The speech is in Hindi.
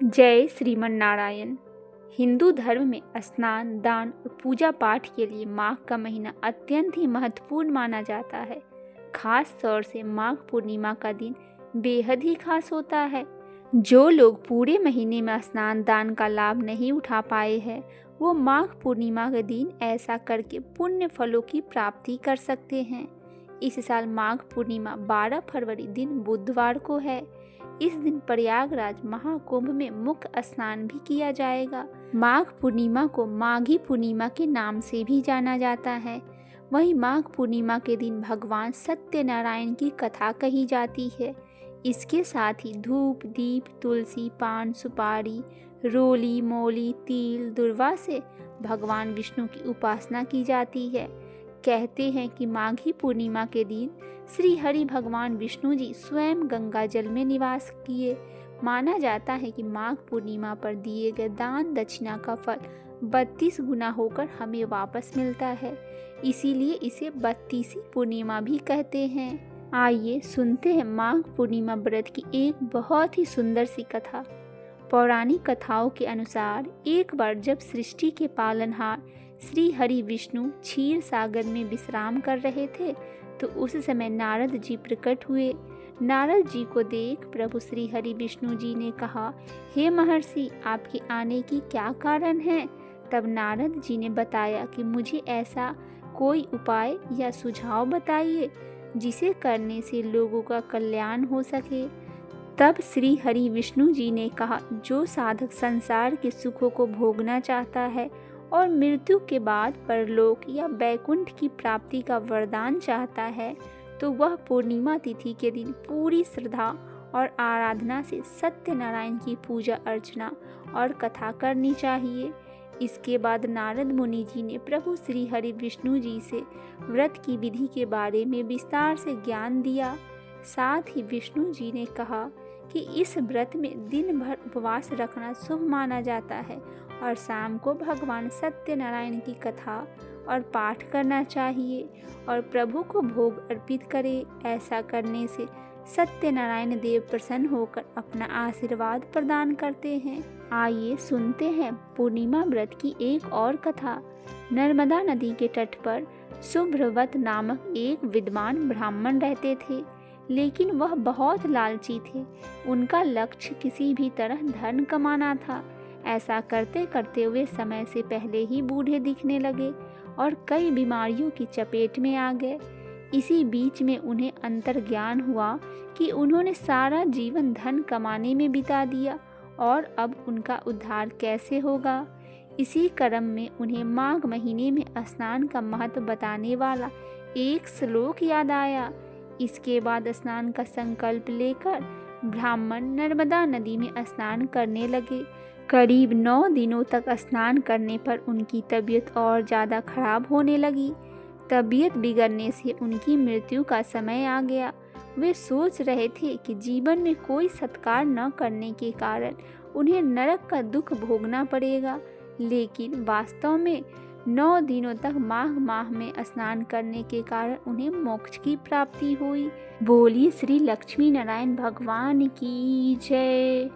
जय श्रीमन नारायण। हिंदू धर्म में स्नान, दान और पूजा पाठ के लिए माघ का महीना अत्यंत ही महत्वपूर्ण माना जाता है। खास तौर से माघ पूर्णिमा का दिन बेहद ही खास होता है। जो लोग पूरे महीने में स्नान दान का लाभ नहीं उठा पाए हैं, वो माघ पूर्णिमा के दिन ऐसा करके पुण्य फलों की प्राप्ति कर सकते हैं। इस साल माघ पूर्णिमा 12 फरवरी दिन बुधवार को है। इस दिन प्रयागराज महाकुंभ में मुख्य स्नान भी किया जाएगा। माघ पूर्णिमा को माघी पूर्णिमा के नाम से भी जाना जाता है। वहीं माघ पूर्णिमा के दिन भगवान सत्यनारायण की कथा कही जाती है। इसके साथ ही धूप, दीप, तुलसी, पान, सुपारी, रोली, मौली, तिल, दुर्वा से भगवान विष्णु की उपासना की जाती है। कहते हैं कि माघी पूर्णिमा के दिन श्री हरि भगवान विष्णु जी स्वयं गंगा जल में निवास किए। माना जाता है कि माघ पूर्णिमा पर दिए गए दान दक्षिणा का फल 32 गुना होकर हमें वापस मिलता है। इसीलिए इसे 32वीं पूर्णिमा भी कहते हैं। आइए सुनते हैं माघ पूर्णिमा व्रत की एक बहुत ही सुंदर सी कथा। पौराणिक कथाओं के अनुसार एक बार जब सृष्टि के पालनहार श्री हरि विष्णु क्षीर सागर में विश्राम कर रहे थे, तो उस समय नारद जी प्रकट हुए। नारद जी को देख प्रभु श्री हरि विष्णु जी ने कहा, हे महर्षि, आपके आने की क्या कारण है? तब नारद जी ने बताया कि मुझे ऐसा कोई उपाय या सुझाव बताइए जिसे करने से लोगों का कल्याण हो सके। तब श्री हरि विष्णु जी ने कहा, जो साधक संसार के सुखों को भोगना चाहता है और मृत्यु के बाद परलोक या बैकुंठ की प्राप्ति का वरदान चाहता है, तो वह पूर्णिमा तिथि के दिन पूरी श्रद्धा और आराधना से सत्यनारायण की पूजा अर्चना और कथा करनी चाहिए। इसके बाद नारद मुनि जी ने प्रभु श्री हरि विष्णु जी से व्रत की विधि के बारे में विस्तार से ज्ञान दिया। साथ ही विष्णु जी ने कहा कि इस व्रत में दिन भर उपवास रखना शुभ माना जाता है और शाम को भगवान सत्यनारायण की कथा और पाठ करना चाहिए और प्रभु को भोग अर्पित करें। ऐसा करने से सत्यनारायण देव प्रसन्न होकर अपना आशीर्वाद प्रदान करते हैं। आइए सुनते हैं पूर्णिमा व्रत की एक और कथा। नर्मदा नदी के तट पर सुभ्रवत नामक एक विद्वान ब्राह्मण रहते थे, लेकिन वह बहुत लालची थे। उनका लक्ष्य किसी भी तरह धन कमाना था। ऐसा करते करते वे समय से पहले ही बूढ़े दिखने लगे और कई बीमारियों की चपेट में आ गए। इसी बीच में उन्हें अंतर्ज्ञान हुआ कि उन्होंने सारा जीवन धन कमाने में बिता दिया और अब उनका उद्धार कैसे होगा। इसी क्रम में उन्हें माघ महीने में स्नान का महत्व बताने वाला एक श्लोक याद आया। इसके बाद स्नान का संकल्प लेकर ब्राह्मण नर्मदा नदी में स्नान करने लगे। करीब 9 दिनों तक स्नान करने पर उनकी तबीयत और ज़्यादा खराब होने लगी। तबीयत बिगड़ने से उनकी मृत्यु का समय आ गया। वे सोच रहे थे कि जीवन में कोई सत्कार न करने के कारण उन्हें नरक का दुख भोगना पड़ेगा, लेकिन वास्तव में 9 दिनों तक माघ माह में स्नान करने के कारण उन्हें मोक्ष की प्राप्ति हुई। बोलिए श्री लक्ष्मी नारायण भगवान की जय।